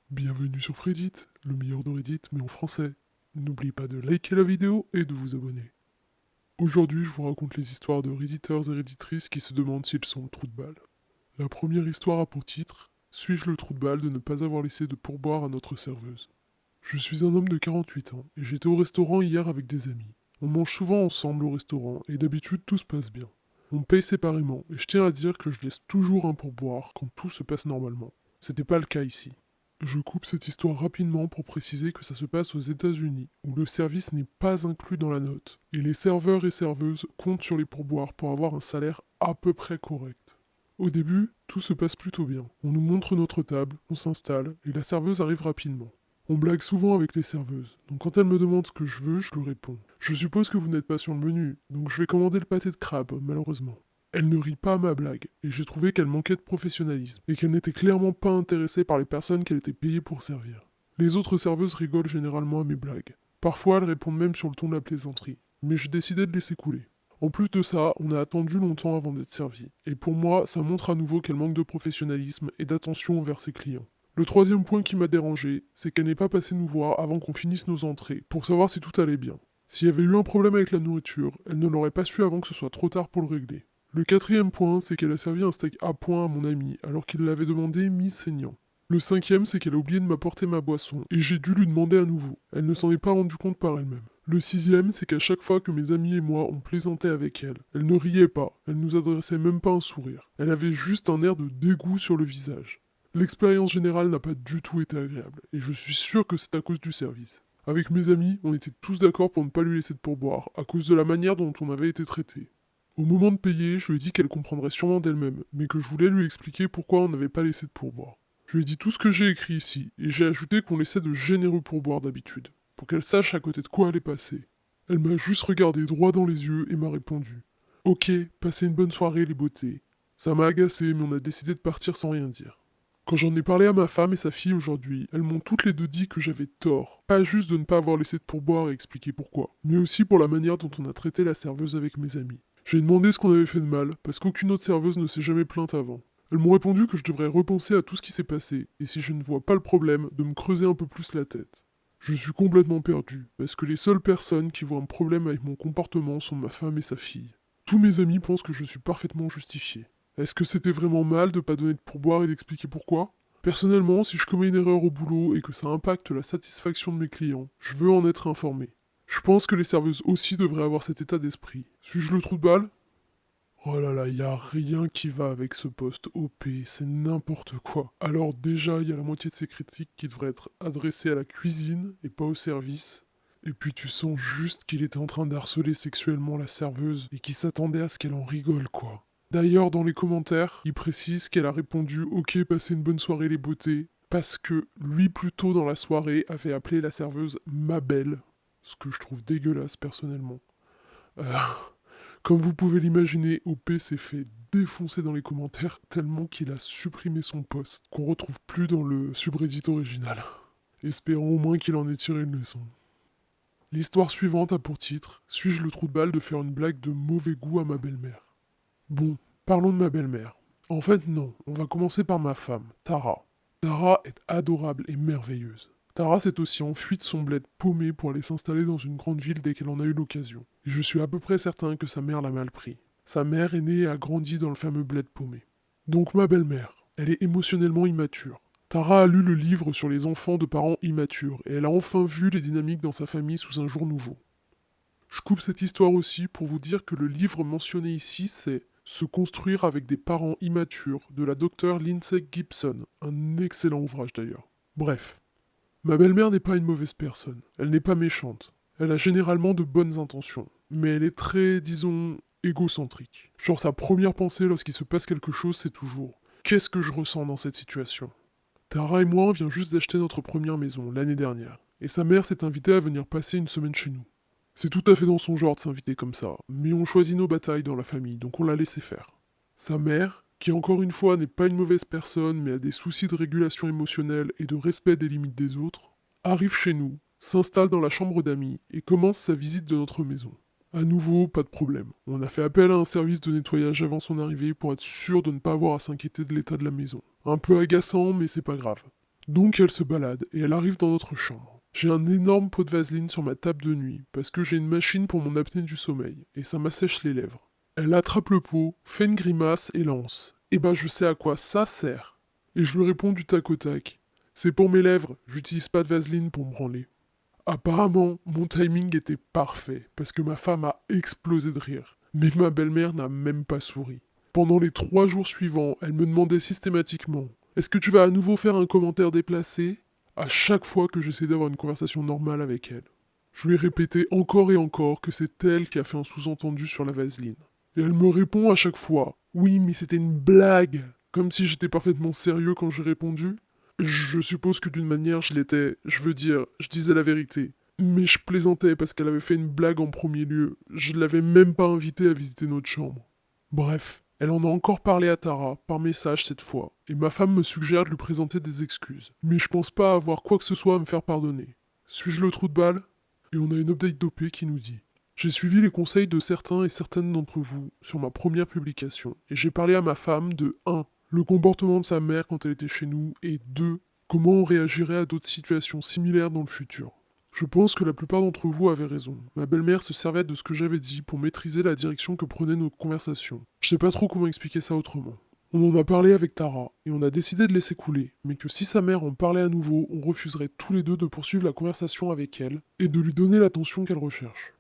Bienvenue sur Reddit, le meilleur de Reddit mais en français. N'oubliez pas de liker la vidéo et de vous abonner. Aujourd'hui, je vous raconte les histoires de Redditeurs et Redditrices qui se demandent s'ils sont le trou de balle. La première histoire a pour titre Suis-je le trou de balle de ne pas avoir laissé de pourboire à notre serveuse? Je suis un homme de 48 ans et j'étais au restaurant hier avec des amis. On mange souvent ensemble au restaurant et d'habitude tout se passe bien. On paye séparément et je tiens à dire que je laisse toujours un pourboire quand tout se passe normalement. C'était pas le cas ici. Je coupe cette histoire rapidement pour préciser que ça se passe aux États-Unis, où le service n'est pas inclus dans la note, et les serveurs et serveuses comptent sur les pourboires pour avoir un salaire à peu près correct. Au début, tout se passe plutôt bien. On nous montre notre table, on s'installe, et la serveuse arrive rapidement. On blague souvent avec les serveuses, donc quand elles me demandent ce que je veux, je leur réponds. Je suppose que vous n'êtes pas sur le menu, donc je vais commander le pâté de crabe, malheureusement. Elle ne rit pas à ma blague, et j'ai trouvé qu'elle manquait de professionnalisme, et qu'elle n'était clairement pas intéressée par les personnes qu'elle était payée pour servir. Les autres serveuses rigolent généralement à mes blagues. Parfois, elles répondent même sur le ton de la plaisanterie, mais j'ai décidé de laisser couler. En plus de ça, on a attendu longtemps avant d'être servi, et pour moi, ça montre à nouveau qu'elle manque de professionnalisme et d'attention envers ses clients. Le troisième point qui m'a dérangé, c'est qu'elle n'est pas passée nous voir avant qu'on finisse nos entrées, pour savoir si tout allait bien. S'il y avait eu un problème avec la nourriture, elle ne l'aurait pas su avant que ce soit trop tard pour le régler. Le quatrième point, c'est qu'elle a servi un steak à point à mon ami, alors qu'il l'avait demandé mi-saignant. Le cinquième, c'est qu'elle a oublié de m'apporter ma boisson, et j'ai dû lui demander à nouveau. Elle ne s'en est pas rendue compte par elle-même. Le sixième, c'est qu'à chaque fois que mes amis et moi on plaisantait avec elle, elle ne riait pas, elle nous adressait même pas un sourire. Elle avait juste un air de dégoût sur le visage. L'expérience générale n'a pas du tout été agréable, et je suis sûr que c'est à cause du service. Avec mes amis, on était tous d'accord pour ne pas lui laisser de pourboire, à cause de la manière dont on avait été traité. Au moment de payer, je lui ai dit qu'elle comprendrait sûrement d'elle-même, mais que je voulais lui expliquer pourquoi on n'avait pas laissé de pourboire. Je lui ai dit tout ce que j'ai écrit ici, et j'ai ajouté qu'on laissait de généreux pourboires d'habitude, pour qu'elle sache à côté de quoi elle est passée. Elle m'a juste regardé droit dans les yeux et m'a répondu. Ok, passez une bonne soirée les beautés. Ça m'a agacé, mais on a décidé de partir sans rien dire. Quand j'en ai parlé à ma femme et sa fille aujourd'hui, elles m'ont toutes les deux dit que j'avais tort. Pas juste de ne pas avoir laissé de pourboire et expliquer pourquoi, mais aussi pour la manière dont on a traité la serveuse avec mes amis. J'ai demandé ce qu'on avait fait de mal, parce qu'aucune autre serveuse ne s'est jamais plainte avant. Elles m'ont répondu que je devrais repenser à tout ce qui s'est passé, et si je ne vois pas le problème, de me creuser un peu plus la tête. Je suis complètement perdu, parce que les seules personnes qui voient un problème avec mon comportement sont ma femme et sa fille. Tous mes amis pensent que je suis parfaitement justifié. Est-ce que c'était vraiment mal de pas donner de pourboire et d'expliquer pourquoi? Personnellement, si je commets une erreur au boulot et que ça impacte la satisfaction de mes clients, je veux en être informé. Je pense que les serveuses aussi devraient avoir cet état d'esprit. Suis-je le trou de balle? Oh là là, y a rien qui va avec ce poste OP, c'est n'importe quoi. Alors déjà, il y a la moitié de ces critiques qui devraient être adressées à la cuisine et pas au service. Et puis tu sens juste qu'il était en train d'harceler sexuellement la serveuse et qu'il s'attendait à ce qu'elle en rigole quoi. D'ailleurs, dans les commentaires, il précise qu'elle a répondu Ok, passez une bonne soirée les beautés, parce que lui, plus tôt dans la soirée, avait appelé la serveuse ma belle, ce que je trouve dégueulasse personnellement. Euh, Comme vous pouvez l'imaginer, OP s'est fait défoncer dans les commentaires tellement qu'il a supprimé son post, qu'on retrouve plus dans le subreddit original. Espérons au moins qu'il en ait tiré une leçon. L'histoire suivante a pour titre Suis-je le trou de balle de faire une blague de mauvais goût à ma belle-mère? Bon, parlons de ma belle-mère. En fait, non, on va commencer par ma femme, Tara. Tara est adorable et merveilleuse. Tara s'est aussi enfuie de son bled paumé pour aller s'installer dans une grande ville dès qu'elle en a eu l'occasion. Et je suis à peu près certain que sa mère l'a mal pris. Sa mère est née et a grandi dans le fameux bled paumé. Donc ma belle-mère, elle est émotionnellement immature. Tara a lu le livre sur les enfants de parents immatures et elle a enfin vu les dynamiques dans sa famille sous un jour nouveau. Je coupe cette histoire aussi pour vous dire que le livre mentionné ici, c'est Se construire avec des parents immatures de la docteure Lindsay Gibson, un excellent ouvrage d'ailleurs. Bref, ma belle-mère n'est pas une mauvaise personne, elle n'est pas méchante, elle a généralement de bonnes intentions, mais elle est très, disons, égocentrique. Genre sa première pensée lorsqu'il se passe quelque chose, c'est toujours Qu'est-ce que je ressens dans cette situation? Tara et moi, on vient juste d'acheter notre première maison, l'année dernière, et sa mère s'est invitée à venir passer une semaine chez nous. C'est tout à fait dans son genre de s'inviter comme ça, mais on choisit nos batailles dans la famille, donc on l'a laissé faire. Sa mère, qui encore une fois n'est pas une mauvaise personne, mais a des soucis de régulation émotionnelle et de respect des limites des autres, arrive chez nous, s'installe dans la chambre d'amis et commence sa visite de notre maison. À nouveau, pas de problème. On a fait appel à un service de nettoyage avant son arrivée pour être sûr de ne pas avoir à s'inquiéter de l'état de la maison. Un peu agaçant, mais c'est pas grave. Donc elle se balade et elle arrive dans notre chambre. J'ai un énorme pot de vaseline sur ma table de nuit parce que j'ai une machine pour mon apnée du sommeil et ça m'assèche les lèvres. Elle attrape le pot, fait une grimace et lance. Eh ben je sais à quoi ça sert. Et je lui réponds du tac au tac. C'est pour mes lèvres, j'utilise pas de vaseline pour me branler. Apparemment, mon timing était parfait parce que ma femme a explosé de rire. Mais ma belle-mère n'a même pas souri. Pendant les 3 jours suivants, elle me demandait systématiquement: est-ce que tu vas à nouveau faire un commentaire déplacé? À chaque fois que j'essayais d'avoir une conversation normale avec elle. Je lui ai répété encore et encore que c'est elle qui a fait un sous-entendu sur la vaseline. Et elle me répond à chaque fois: oui, mais c'était une blague. Comme si j'étais parfaitement sérieux quand j'ai répondu. Je suppose que d'une manière je l'étais, je veux dire, je disais la vérité. Mais je plaisantais parce qu'elle avait fait une blague en premier lieu. Je l'avais même pas invitée à visiter notre chambre. Bref, elle en a encore parlé à Tara, par message cette fois, et ma femme me suggère de lui présenter des excuses. Mais je pense pas avoir quoi que ce soit à me faire pardonner. Suis-je le trou de balle? Et on a une update d'OP qui nous dit: j'ai suivi les conseils de certains et certaines d'entre vous sur ma première publication, et j'ai parlé à ma femme de 1. Le comportement de sa mère quand elle était chez nous, et 2. Comment on réagirait à d'autres situations similaires dans le futur. Je pense que la plupart d'entre vous avaient raison. Ma belle-mère se servait de ce que j'avais dit pour maîtriser la direction que prenaient nos conversations. Je sais pas trop comment expliquer ça autrement. On en a parlé avec Tara, et on a décidé de laisser couler, mais que si sa mère en parlait à nouveau, on refuserait tous les deux de poursuivre la conversation avec elle, et de lui donner l'attention qu'elle recherche.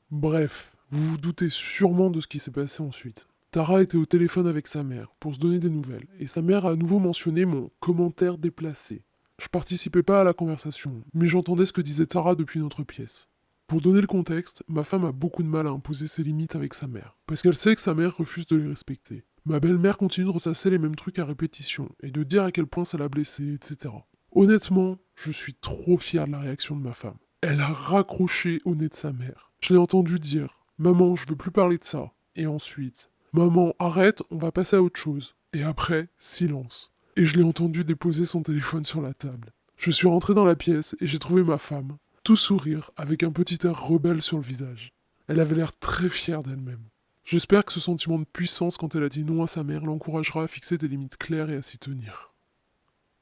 Bref, vous vous doutez sûrement de ce qui s'est passé ensuite. Tara était au téléphone avec sa mère, pour se donner des nouvelles, et sa mère a à nouveau mentionné mon commentaire déplacé. Je participais pas à la conversation, mais j'entendais ce que disait Tara depuis notre pièce. Pour donner le contexte, ma femme a beaucoup de mal à imposer ses limites avec sa mère, parce qu'elle sait que sa mère refuse de les respecter. Ma belle-mère continue de ressasser les mêmes trucs à répétition, et de dire à quel point ça l'a blessée, etc. Honnêtement, je suis trop fier de la réaction de ma femme. Elle a raccroché au nez de sa mère. Je l'ai entendu dire: maman, je veux plus parler de ça. Et ensuite: maman, arrête, on va passer à autre chose. Et après, silence. Et je l'ai entendu déposer son téléphone sur la table. Je suis rentré dans la pièce et j'ai trouvé ma femme, tout sourire, avec un petit air rebelle sur le visage. Elle avait l'air très fière d'elle-même. J'espère que ce sentiment de puissance quand elle a dit non à sa mère l'encouragera à fixer des limites claires et à s'y tenir.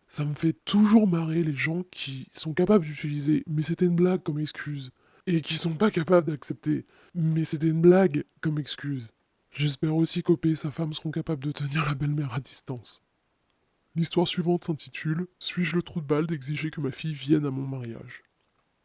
Ça me fait toujours marrer les gens qui sont capables d'utiliser «mais c'était une blague» comme excuse, et qui sont pas capables d'accepter «mais c'était une blague» comme excuse. J'espère aussi qu'OP et sa femme seront capables de tenir la belle-mère à distance. L'histoire suivante s'intitule Suis-je le trou de balle d'exiger que ma fille vienne à mon mariage?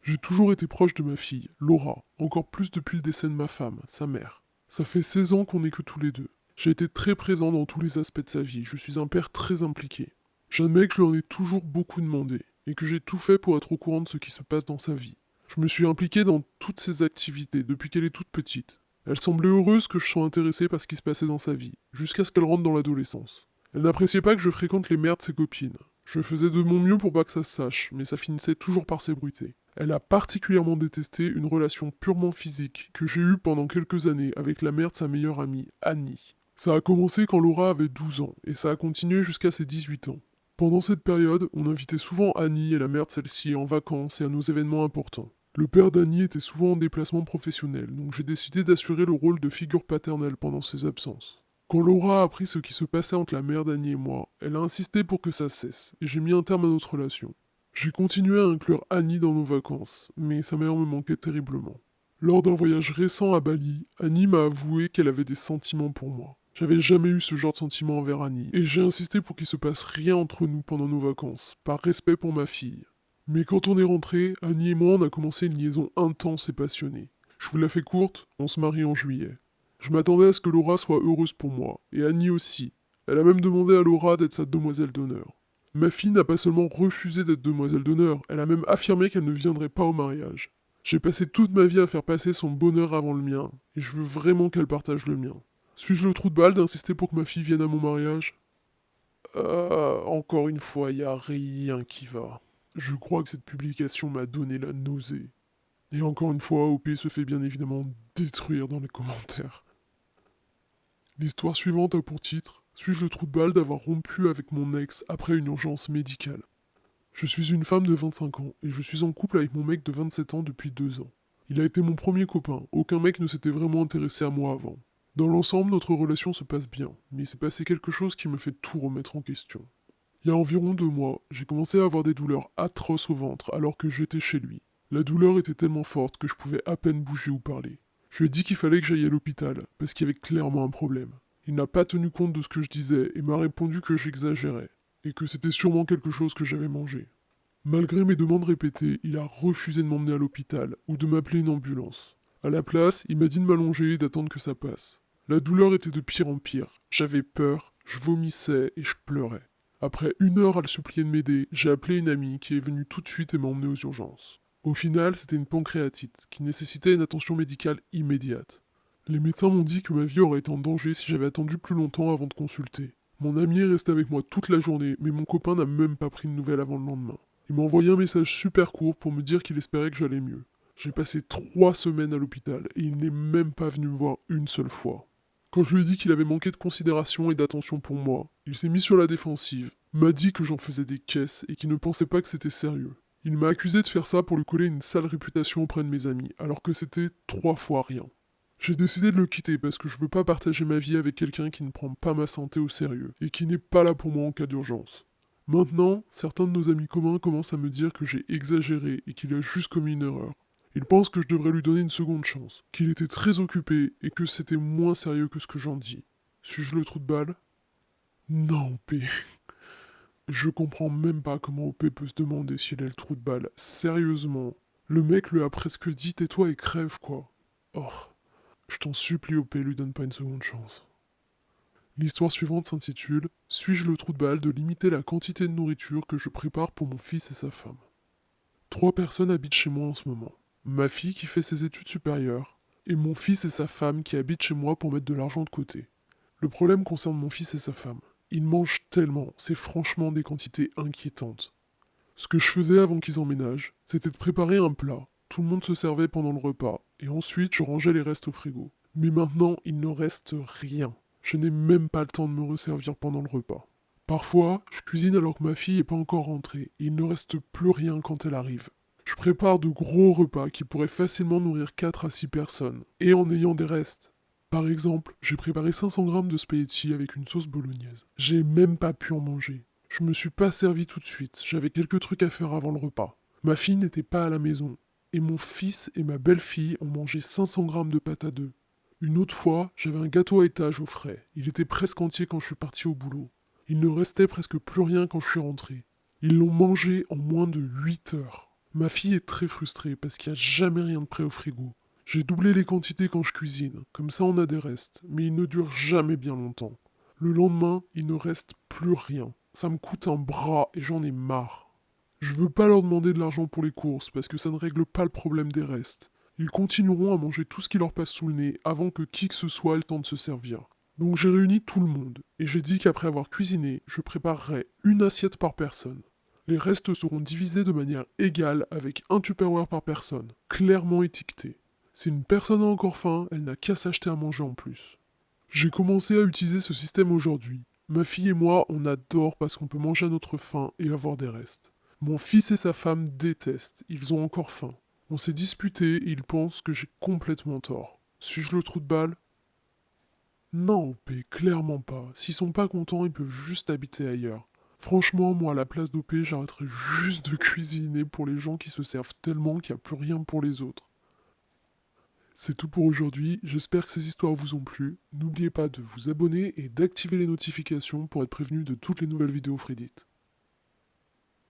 J'ai toujours été proche de ma fille, Laura, encore plus depuis le décès de ma femme, sa mère. Ça fait 16 ans qu'on n'est que tous les deux. J'ai été très présent dans tous les aspects de sa vie, je suis un père très impliqué. J'admets que je lui en ai toujours beaucoup demandé, et que j'ai tout fait pour être au courant de ce qui se passe dans sa vie. Je me suis impliqué dans toutes ses activités depuis qu'elle est toute petite. Elle semblait heureuse que je sois intéressé par ce qui se passait dans sa vie, jusqu'à ce qu'elle rentre dans l'adolescence. Elle n'appréciait pas que je fréquente les mères de ses copines. Je faisais de mon mieux pour pas que ça se sache, mais ça finissait toujours par s'ébruiter. Elle a particulièrement détesté une relation purement physique que j'ai eue pendant quelques années avec la mère de sa meilleure amie, Annie. Ça a commencé quand Laura avait 12 ans, et ça a continué jusqu'à ses 18 ans. Pendant cette période, on invitait souvent Annie et la mère de celle-ci en vacances et à nos événements importants. Le père d'Annie était souvent en déplacement professionnel, donc j'ai décidé d'assurer le rôle de figure paternelle pendant ses absences. Quand Laura a appris ce qui se passait entre la mère d'Annie et moi, elle a insisté pour que ça cesse, et j'ai mis un terme à notre relation. J'ai continué à inclure Annie dans nos vacances, mais sa mère me manquait terriblement. Lors d'un voyage récent à Bali, Annie m'a avoué qu'elle avait des sentiments pour moi. J'avais jamais eu ce genre de sentiments envers Annie, et j'ai insisté pour qu'il se passe rien entre nous pendant nos vacances, par respect pour ma fille. Mais quand on est rentré, Annie et moi on a commencé une liaison intense et passionnée. Je vous la fais courte, on se marie en juillet. Je m'attendais à ce que Laura soit heureuse pour moi, et Annie aussi. Elle a même demandé à Laura d'être sa demoiselle d'honneur. Ma fille n'a pas seulement refusé d'être demoiselle d'honneur, elle a même affirmé qu'elle ne viendrait pas au mariage. J'ai passé toute ma vie à faire passer son bonheur avant le mien, et je veux vraiment qu'elle partage le mien. Suis-je le trou de balle d'insister pour que ma fille vienne à mon mariage? Encore une fois, y a rien qui va. Je crois que cette publication m'a donné la nausée. Et encore une fois, OP se fait bien évidemment détruire dans les commentaires. L'histoire suivante a pour titre Suis-je le trou de balle d'avoir rompu avec mon ex après une urgence médicale? Je suis une femme de 25 ans et je suis en couple avec mon mec de 27 ans depuis 2 ans. Il a été mon premier copain, aucun mec ne s'était vraiment intéressé à moi avant. Dans l'ensemble, notre relation se passe bien, mais il s'est passé quelque chose qui me fait tout remettre en question. Il y a environ 2 mois, j'ai commencé à avoir des douleurs atroces au ventre alors que j'étais chez lui. La douleur était tellement forte que je pouvais à peine bouger ou parler. Je lui ai dit qu'il fallait que j'aille à l'hôpital, parce qu'il y avait clairement un problème. Il n'a pas tenu compte de ce que je disais et m'a répondu que j'exagérais, et que c'était sûrement quelque chose que j'avais mangé. Malgré mes demandes répétées, il a refusé de m'emmener à l'hôpital ou de m'appeler une ambulance. À la place, il m'a dit de m'allonger et d'attendre que ça passe. La douleur était de pire en pire. J'avais peur, je vomissais et je pleurais. Après 1 heure à le supplier de m'aider, j'ai appelé une amie qui est venue tout de suite et m'a emmené aux urgences. Au final, c'était une pancréatite qui nécessitait une attention médicale immédiate. Les médecins m'ont dit que ma vie aurait été en danger si j'avais attendu plus longtemps avant de consulter. Mon ami est resté avec moi toute la journée, mais mon copain n'a même pas pris de nouvelles avant le lendemain. Il m'a envoyé un message super court pour me dire qu'il espérait que j'allais mieux. J'ai passé 3 semaines à l'hôpital et il n'est même pas venu me voir une seule fois. Quand je lui ai dit qu'il avait manqué de considération et d'attention pour moi, il s'est mis sur la défensive, m'a dit que j'en faisais des caisses et qu'il ne pensait pas que c'était sérieux. Il m'a accusé de faire ça pour lui coller une sale réputation auprès de mes amis, alors que c'était 3 fois rien. J'ai décidé de le quitter parce que je veux pas partager ma vie avec quelqu'un qui ne prend pas ma santé au sérieux et qui n'est pas là pour moi en cas d'urgence. Maintenant, certains de nos amis communs commencent à me dire que j'ai exagéré et qu'il a juste commis une erreur. Ils pensent que je devrais lui donner une seconde chance, qu'il était très occupé et que c'était moins sérieux que ce que j'en dis. Suis-je le trou de balle? Non, OP. Je comprends même pas comment OP peut se demander s'il est le trou de balle. Sérieusement. Le mec lui a presque dit tais-toi et crève, quoi. Oh, je t'en supplie, OP, lui donne pas une seconde chance. L'histoire suivante s'intitule Suis-je le trou de balle de limiter la quantité de nourriture que je prépare pour mon fils et sa femme? 3 personnes habitent chez moi en ce moment. Ma fille qui fait ses études supérieures et mon fils et sa femme qui habitent chez moi pour mettre de l'argent de côté. Le problème concerne mon fils et sa femme. Ils mangent tellement, c'est franchement des quantités inquiétantes. Ce que je faisais avant qu'ils emménagent, c'était de préparer un plat. Tout le monde se servait pendant le repas, et ensuite je rangeais les restes au frigo. Mais maintenant, il ne reste rien. Je n'ai même pas le temps de me resservir pendant le repas. Parfois, je cuisine alors que ma fille n'est pas encore rentrée, et il ne reste plus rien quand elle arrive. Je prépare de gros repas qui pourraient facilement nourrir 4 à 6 personnes, et en ayant des restes. Par exemple, j'ai préparé 500 grammes de spaghetti avec une sauce bolognaise. J'ai même pas pu en manger. Je me suis pas servi tout de suite, j'avais quelques trucs à faire avant le repas. Ma fille n'était pas à la maison, et mon fils et ma belle-fille ont mangé 500 grammes de pâte à deux. Une autre fois, j'avais un gâteau à étage au frais. Il était presque entier quand je suis parti au boulot. Il ne restait presque plus rien quand je suis rentré. Ils l'ont mangé en moins de 8 heures. Ma fille est très frustrée parce qu'il n'y a jamais rien de prêt au frigo. J'ai doublé les quantités quand je cuisine, comme ça on a des restes, mais ils ne durent jamais bien longtemps. Le lendemain, il ne reste plus rien. Ça me coûte un bras et j'en ai marre. Je veux pas leur demander de l'argent pour les courses parce que ça ne règle pas le problème des restes. Ils continueront à manger tout ce qui leur passe sous le nez avant que qui que ce soit ait le temps de se servir. Donc j'ai réuni tout le monde et j'ai dit qu'après avoir cuisiné, je préparerai une assiette par personne. Les restes seront divisés de manière égale avec un Tupperware par personne, clairement étiqueté. Si une personne a encore faim, elle n'a qu'à s'acheter à manger en plus. J'ai commencé à utiliser ce système aujourd'hui. Ma fille et moi, on adore parce qu'on peut manger à notre faim et avoir des restes. Mon fils et sa femme détestent, ils ont encore faim. On s'est disputé et ils pensent que j'ai complètement tort. Suis-je le trou de balle? Non, OP, clairement pas. S'ils sont pas contents, ils peuvent juste habiter ailleurs. Franchement, moi, à la place d'OP, j'arrêterais juste de cuisiner pour les gens qui se servent tellement qu'il n'y a plus rien pour les autres. C'est tout pour aujourd'hui, j'espère que ces histoires vous ont plu. N'oubliez pas de vous abonner et d'activer les notifications pour être prévenu de toutes les nouvelles vidéos Fredit.